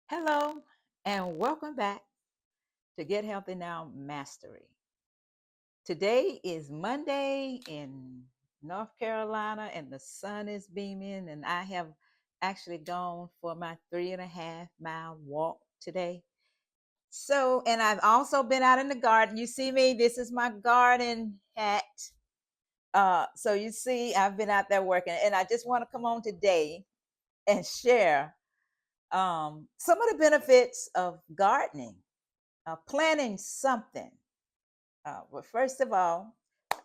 Hello, and welcome back to Get Healthy Now Mastery. Today is Monday in North Carolina, and the sun is beaming, and I have actually gone for my 3.5 mile walk today. So, and I've also been out in the garden. You see me, this is my garden hat. So you see, I've been out there working, and I just want to come on today and share some of the benefits of gardening, planting something. Well, first of all,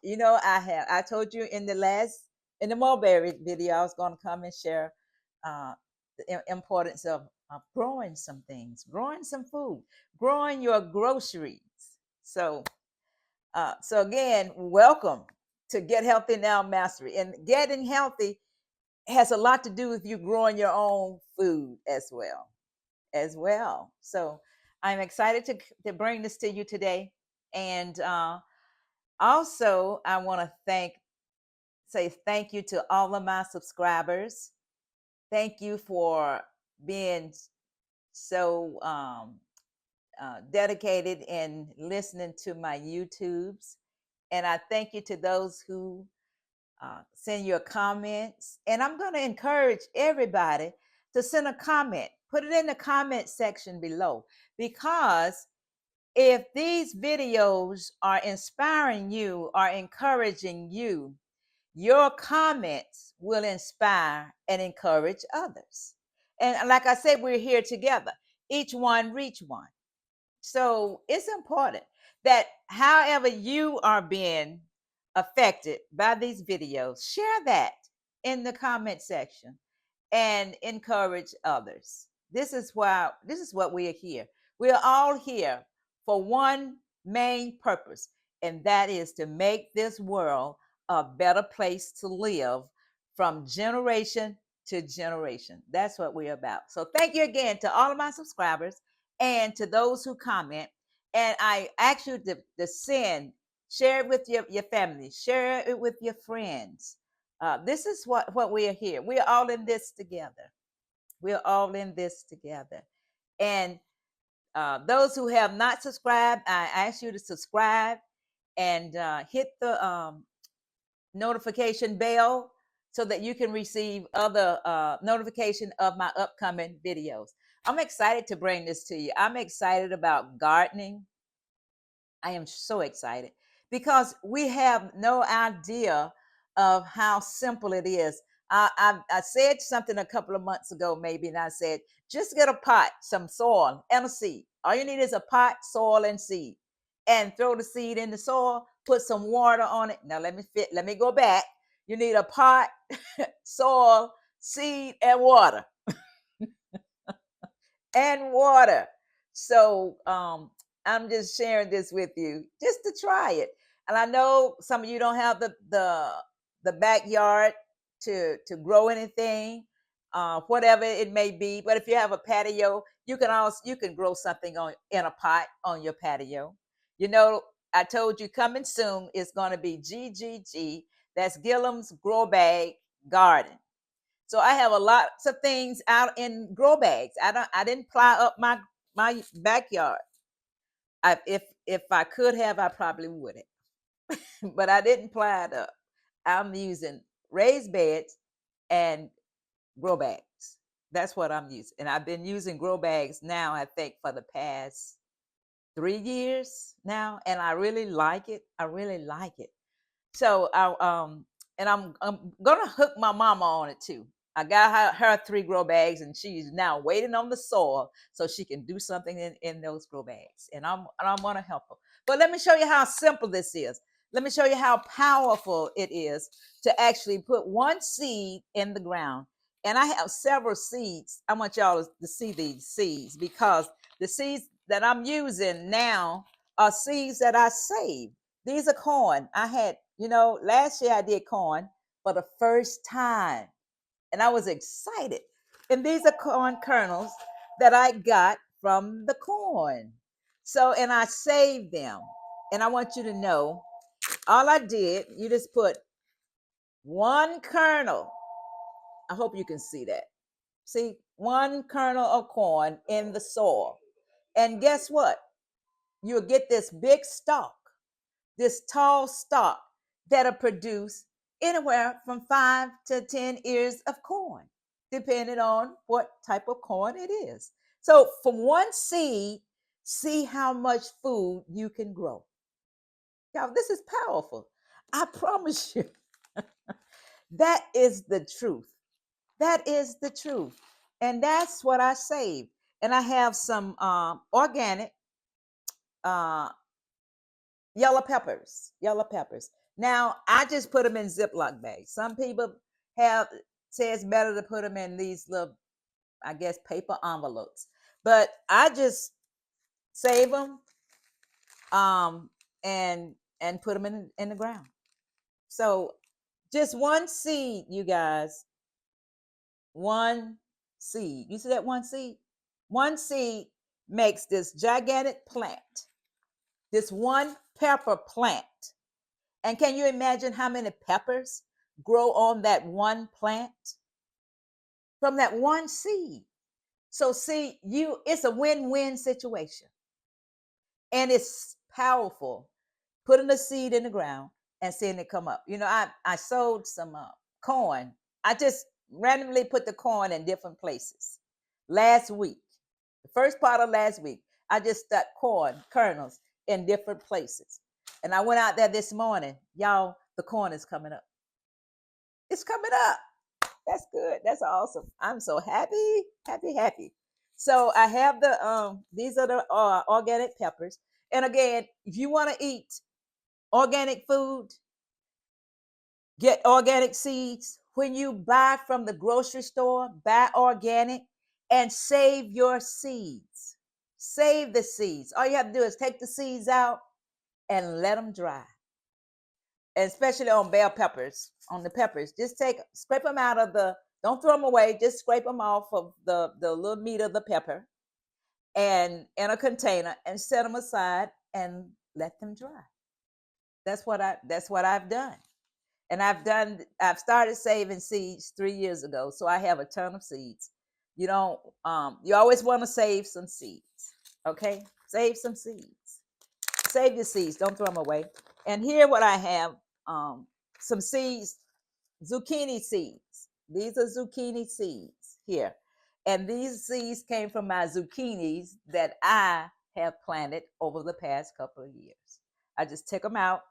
I told you in the mulberry video, I was going to come and share uh, the importance of growing some things, growing some food, growing your groceries. So, so again, welcome to Get Healthy Now Mastery. And getting healthy has a lot to do with you growing your own food as well. So I'm excited to bring this to you today. And also, I want to say thank you to all of my subscribers. Thank you for being so dedicated in listening to my YouTubes. And I thank you to those who send your comments. And I'm going to encourage everybody to send a comment. Put it in the comment section below, because if these videos are inspiring you or encouraging you, your comments will inspire and encourage others. And like I said, we're here together. Each one reach one. So it's important that however you are being affected by these videos, share that in the comment section and encourage others. This is what we are here. We are all here for one main purpose, and that is to make this world a better place to live from generation to generation. That's what we're about. So thank you again to all of my subscribers and to those who comment. And I ask you share it with your family, share it with your friends. This is what we are here. We are all in this together. We're all in this together. And those who have not subscribed, I ask you to subscribe and hit the notification bell so that you can receive other notification of my upcoming videos. I'm excited to bring this to you. I'm excited about gardening. I am so excited because we have no idea of how simple it is. I said something a couple of months ago, maybe, and I said, just get a pot, some soil, and a seed. All you need is a pot, soil, and seed. And throw the seed in the soil, put some water on it. Now let me go back. You need a pot, soil, seed, and water. And water. So I'm just sharing this with you just to try it. And I know some of you don't have the backyard to grow anything, whatever it may be. But if you have a patio, you can grow something on in a pot on your patio. You know, I told you coming soon is going to be GGG. That's Gillum's Grow Bag Garden. So I have a lots of things out in grow bags. I didn't ply up my backyard. If I could have, I probably would have. But I didn't ply it up. I'm using raised beds and grow bags. That's what I'm using. And I've been using grow bags now, I think, for the past 3 years now. And I really like it. I really like it. So I'm gonna hook my mama on it too. I got her 3 grow bags, and she's now waiting on the soil so she can do something in those grow bags. And I'm gonna help her. But let me show you how simple this is. Let me show you how powerful it is to actually put one seed in the ground. And I have several seeds. I want y'all to see these seeds, because the seeds that I'm using now are seeds that I saved. These are corn. Last year I did corn for the first time, and I was excited. And these are corn kernels that I got from the corn. So, and I saved them. And I want you to know, all I did, you just put one kernel. I hope you can see that. See, one kernel of corn in the soil. And guess what? You'll get this big stalk, this tall stalk that'll produce anywhere from 5 to 10 ears of corn, depending on what type of corn it is. So from one seed, see how much food you can grow. Y'all, this is powerful. I promise you, that is the truth. That is the truth. And that's what I saved. And I have some organic uh, yellow peppers. Yellow peppers. Now, I just put them in Ziploc bags. Some people have say it's better to put them in these little, I guess, paper envelopes. But I just save them um, and put them in the ground. So just one seed, you guys. One seed. You see that one seed? One seed makes this gigantic plant, this one pepper plant. And can you imagine how many peppers grow on that one plant from that one seed? So see, it's a win-win situation. And it's powerful. Putting the seed in the ground and seeing it come up. You know, I sowed some corn. I just randomly put the corn in different places. Last week, the first part of last week, I just stuck corn kernels in different places. And I went out there this morning. Y'all, the corn is coming up. It's coming up. That's good. That's awesome. I'm so happy, happy, happy. So I have these are the organic peppers. And again, if you want to eat organic food, get organic seeds. When you buy from the grocery store, buy organic and save your seeds. Save the seeds. All you have to do is take the seeds out and let them dry. Especially on bell peppers, on the peppers. Just scrape them out of don't throw them away. Just scrape them off of the little meat of the pepper and in a container and set them aside and let them dry. That's what I've done. And I've started saving seeds 3 years ago. So I have a ton of seeds. You always want to save some seeds. Okay. Save some seeds. Save your seeds. Don't throw them away. And here what I have, some seeds, zucchini seeds. These are zucchini seeds here. And these seeds came from my zucchinis that I have planted over the past couple of years. I just took them out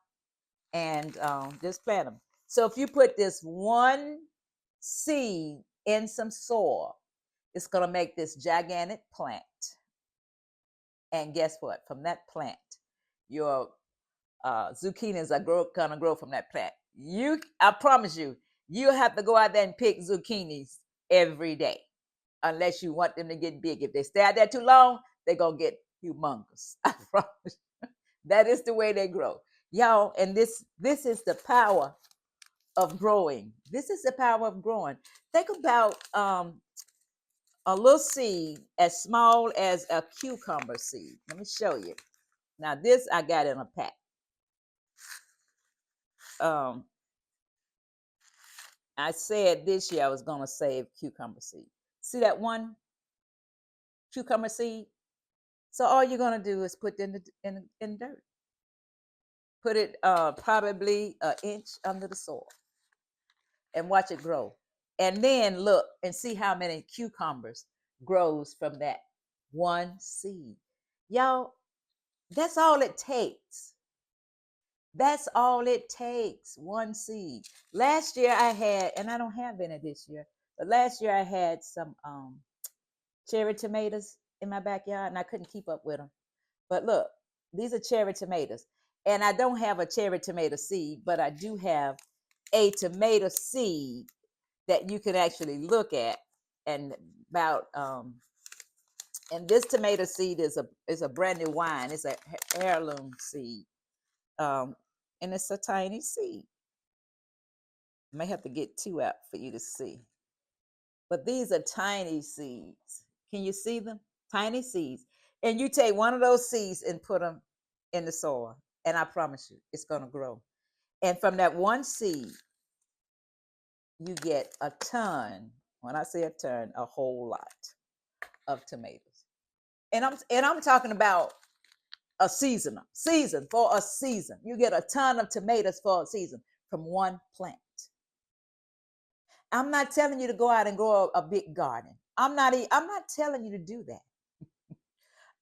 and just plant them. So if you put this one seed in some soil, it's going to make this gigantic plant. And guess what? From that plant, your zucchinis are going to grow from that plant. I promise you, you have to go out there and pick zucchinis every day, unless you want them to get big. If they stay out there too long, they're going to get humongous. I promise you. That is the way they grow. Y'all, and this is the power of growing. This is the power of growing. Think about a little seed as small as a cucumber seed. Let me show you. Now this I got in a pack. I said this year I was going to save cucumber seed. See that one cucumber seed? So all you're going to do is put it in dirt. Put it probably an inch under the soil and watch it grow. And then look and see how many cucumbers grows from that one seed. Y'all, that's all it takes. That's all it takes, one seed. Last year I had, and I don't have any this year, but last year I had some cherry tomatoes in my backyard and I couldn't keep up with them. But look, these are cherry tomatoes. And I don't have a cherry tomato seed, but I do have a tomato seed that you can actually look at. And about and this tomato seed is a brand new wine. It's a heirloom seed. And it's a tiny seed. I may have to get two out for you to see. But these are tiny seeds. Can you see them? Tiny seeds. And you take one of those seeds and put them in the soil. And I promise you, it's going to grow. And from that one seed, you get a ton When I say a ton, a whole lot of tomatoes. And I'm talking about a season for a season. You get a ton of tomatoes for a season from one plant. I'm not telling you to go out and grow a big garden. I'm not telling you to do that.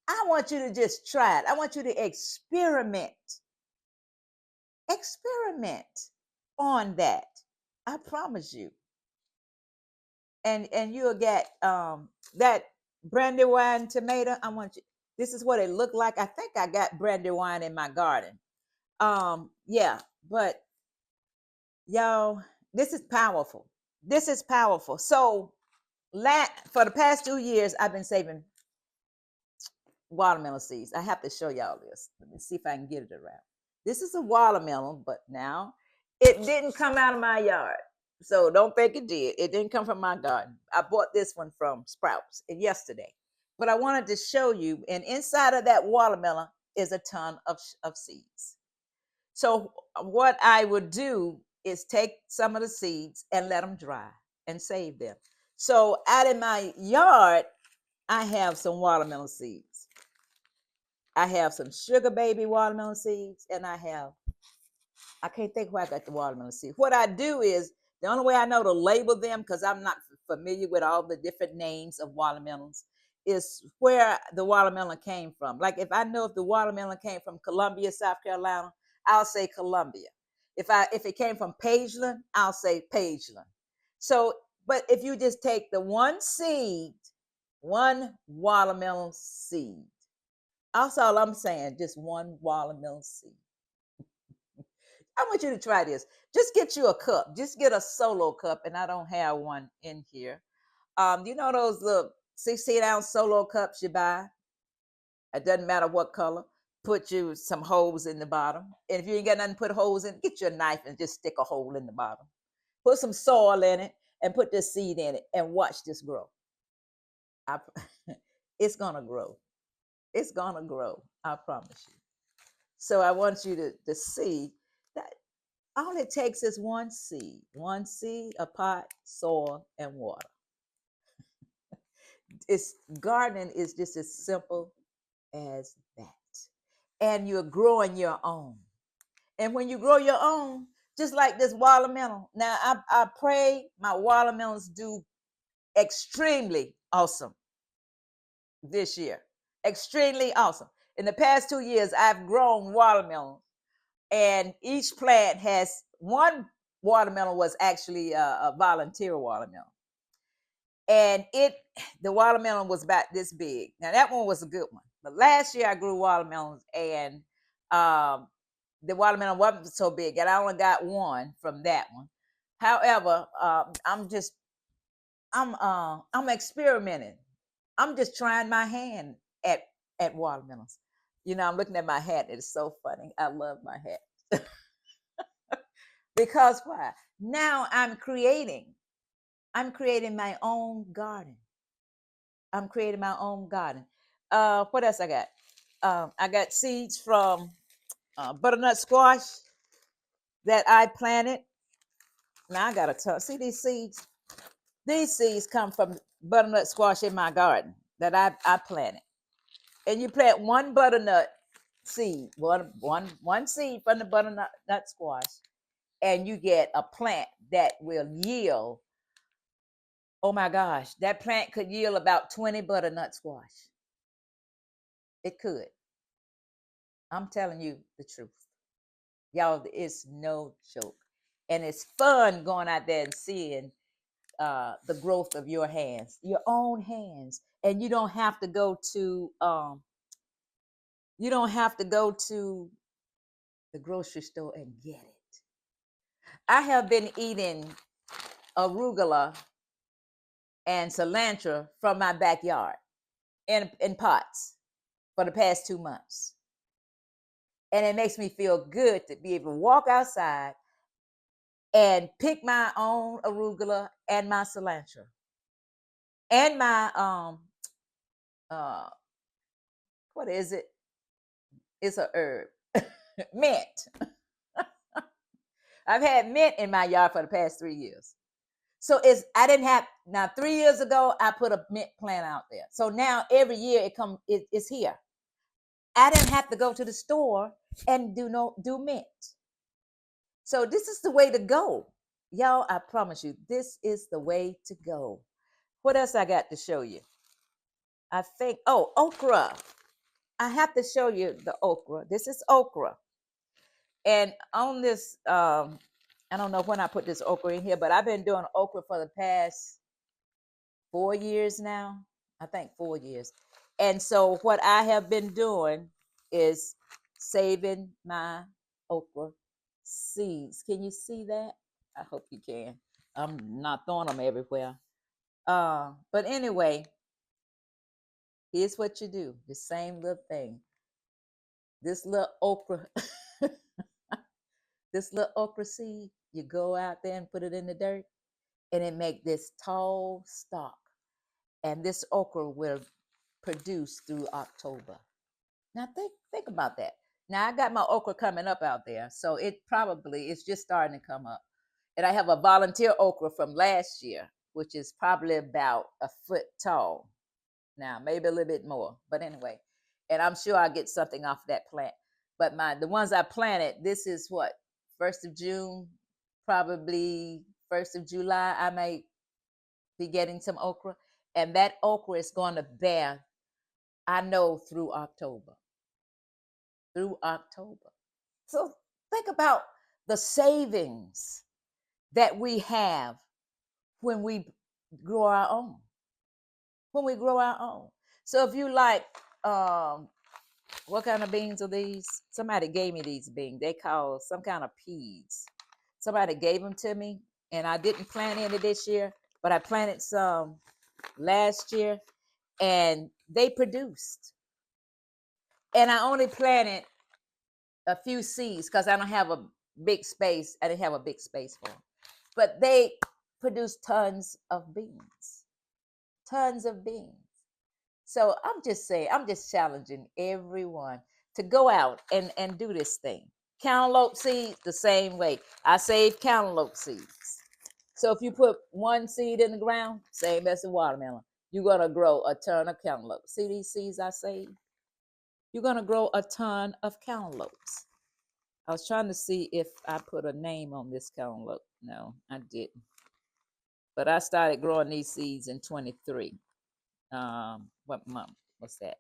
I want you to just try it. I want you to experiment on that. I promise you. And you'll get that brandywine tomato. I want you. This is what it looked like. I think I got brandywine in my garden. Yeah, but y'all, this is powerful. This is powerful. So, for the past 2 years, I've been saving watermelon seeds. I have to show y'all this. Let me see if I can get it around. This is a watermelon, but now it didn't come out of my yard. So don't think it did. It didn't come from my garden. I bought this one from Sprouts yesterday. But I wanted to show you, and inside of that watermelon is a ton of seeds. So what I would do is take some of the seeds and let them dry and save them. So out in my yard, I have some watermelon seeds. I have some sugar baby watermelon seeds, and I can't think where I got the watermelon seeds. What I do is, the only way I know to label them, because I'm not familiar with all the different names of watermelons, is where the watermelon came from. Like if I know if the watermelon came from Columbia, South Carolina, I'll say Columbia. If it came from Pageland, I'll say Pageland. So, but if you just take the one watermelon seed, that's all I'm saying, just one watermelon seed. I want you to try this. Just get you a cup. Just get a solo cup, and I don't have one in here. You know those little 16-ounce solo cups you buy? It doesn't matter what color. Put you some holes in the bottom. And if you ain't got nothing to put holes in, get your knife and just stick a hole in the bottom. Put some soil in it and put this seed in it and watch this grow. It's going to grow. It's going to grow. I promise you. So I want you to see that all it takes is one seed, a pot, soil, and water. Gardening is just as simple as that. And you're growing your own. And when you grow your own, just like this watermelon. Now, I pray my watermelons do extremely awesome this year. Extremely awesome. In the past 2 years, I've grown watermelons, and each plant has one watermelon was actually a volunteer watermelon. And the watermelon was about this big. Now that one was a good one. But last year I grew watermelons, and the watermelon wasn't so big, and I only got one from that one. However, I'm experimenting. I'm just trying my hand at watermelons. You know, I'm looking at my hat. It is so funny. I love my hat. Because why? Now I'm creating my own garden. I'm creating my own garden. What else I got? I got seeds from butternut squash that I planted. Now I got a ton. See these seeds? These seeds come from butternut squash in my garden that I planted. And you plant one butternut seed, one seed from the butternut squash, and you get a plant that will yield. Oh my gosh, that plant could yield about 20 butternut squash. It could. I'm telling you the truth. Y'all, it's no joke. And it's fun going out there and seeing the growth of your hands, your own hands. And you don't have to go to the grocery store and get it. I have been eating arugula and cilantro from my backyard in pots for the past 2 months. And it makes me feel good to be able to walk outside and pick my own arugula and my cilantro and my what is it? It's a herb. Mint. I've had mint in my yard for the past 3 years. So I didn't have, now 3 years ago I put a mint plant out there. So now every year it's here. I didn't have to go to the store and do mint. So this is the way to go. Y'all, I promise you, this is the way to go. What else I got to show you? I think, oh, okra. I have to show you the okra. This is okra. And on this, I don't know when I put this okra in here, but I've been doing okra for the past 4 years now. I think 4 years. And so what I have been doing is saving my okra seeds. Can you see that? I hope you can. I'm not throwing them everywhere. But anyway, here's what you do. The same little thing. This little okra, this little okra seed, you go out there and put it in the dirt, and it make this tall stalk. And this okra will produce through October. Now think about that. Now I got my okra coming up out there, so it's just starting to come up. And I have a volunteer okra from last year, which is probably about a foot tall. Now maybe a little bit more, but anyway. And I'm sure I'll get something off that plant. But the ones I planted, this is what, 1st of June, probably 1st of July, I may be getting some okra. And that okra is going to bear, I know, through October. Through October. So think about the savings that we have when we grow our own. When we grow our own. So if you like, what kind of beans are these? Somebody gave me these beans. They call some kind of peas. Somebody gave them to me, and I didn't plant any this year, but I planted some last year, and they produced. And I only planted a few seeds because I don't have a big space. I didn't have a big space for them. But they produce tons of beans. Tons of beans. So I'm just saying, I'm just challenging everyone to go out and do this thing. Cantaloupe seeds, the same way. I save cantaloupe seeds. So if you put one seed in the ground, same as the watermelon, you're going to grow a ton of cantaloupe. See these seeds I saved? You're going to grow a ton of cantaloupes. I was trying to see if I put a name on this cantaloupe. No, I didn't. But I started growing these seeds in 23. What month was that?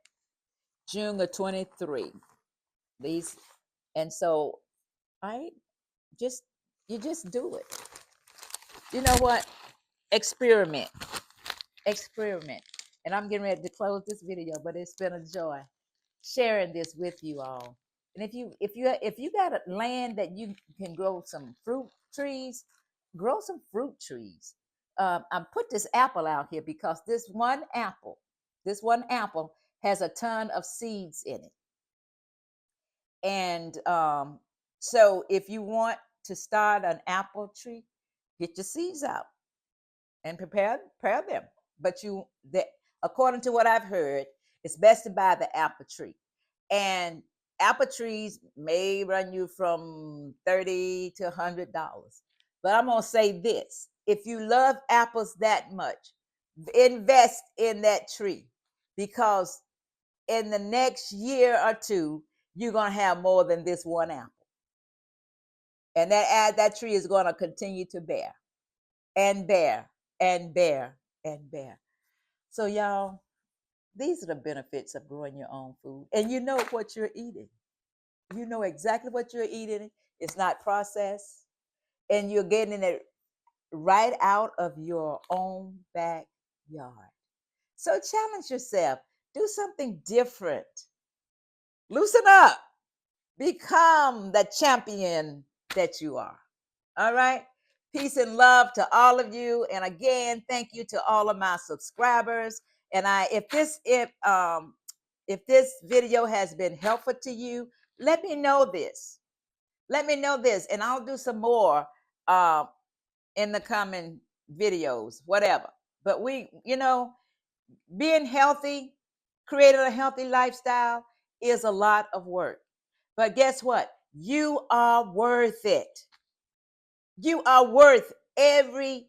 June of 23. These, and so I you just do it. You know what? Experiment. And I'm getting ready to close this video, but it's been a joy sharing this with you all. And if you got a land that you can grow some fruit trees, grow some fruit trees. I put this apple out here because this one apple has a ton of seeds in it. And so if you want to start an apple tree, get your seeds out and prepare them. But according to what I've heard, it's best to buy the apple tree. And apple trees may run you from $30 to $100. But I'm going to say this. If you love apples that much, invest in that tree, because in the next year or two, you're going to have more than this one apple. And that tree is going to continue to bear and bear and bear and bear. So y'all, these are the benefits of growing your own food. And you know what you're eating. You know exactly what you're eating. It's not processed. And you're getting it right out of your own backyard. So challenge yourself. Do something different. Loosen up. Become the champion that you are. All right. Peace and love to all of you. And again, thank you to all of my subscribers. And if this video has been helpful to you, let me know this. Let me know this, and I'll do some more in the coming videos, whatever. But being healthy, creating a healthy lifestyle is a lot of work. But guess what? You are worth it. You are worth everything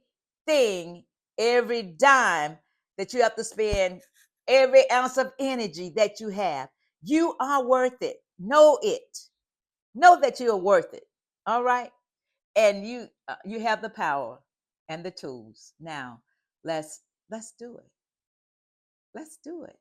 thing, every dime that you have to spend, every ounce of energy that you have, you are worth it. Know it. Know that you are worth it. All right, and you have the power and the tools. Now, let's do it. Let's do it.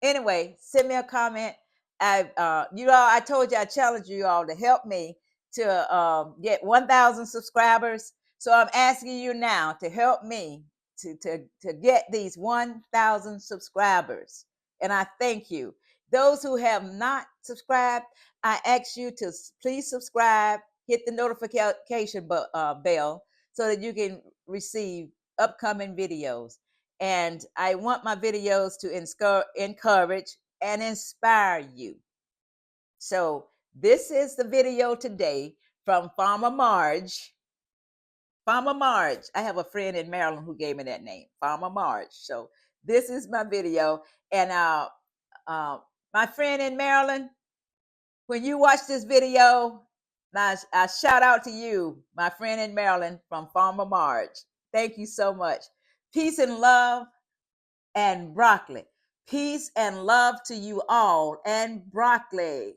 Anyway, send me a comment. I told you I challenge you all to help me to get 1,000 subscribers. So I'm asking you now to help me to get these 1,000 subscribers. And I thank you. Those who have not subscribed, I ask you to please subscribe, hit the notification bell so that you can receive upcoming videos. And I want my videos to encourage and inspire you. So this is the video today from Farmer Marge. Farmer Marge. I have a friend in Maryland who gave me that name, Farmer Marge. So this is my video. And my friend in Maryland, when you watch this video, now I shout out to you, my friend in Maryland from Farmer Marge. Thank you so much. Peace and love and broccoli. Peace and love to you all and broccoli.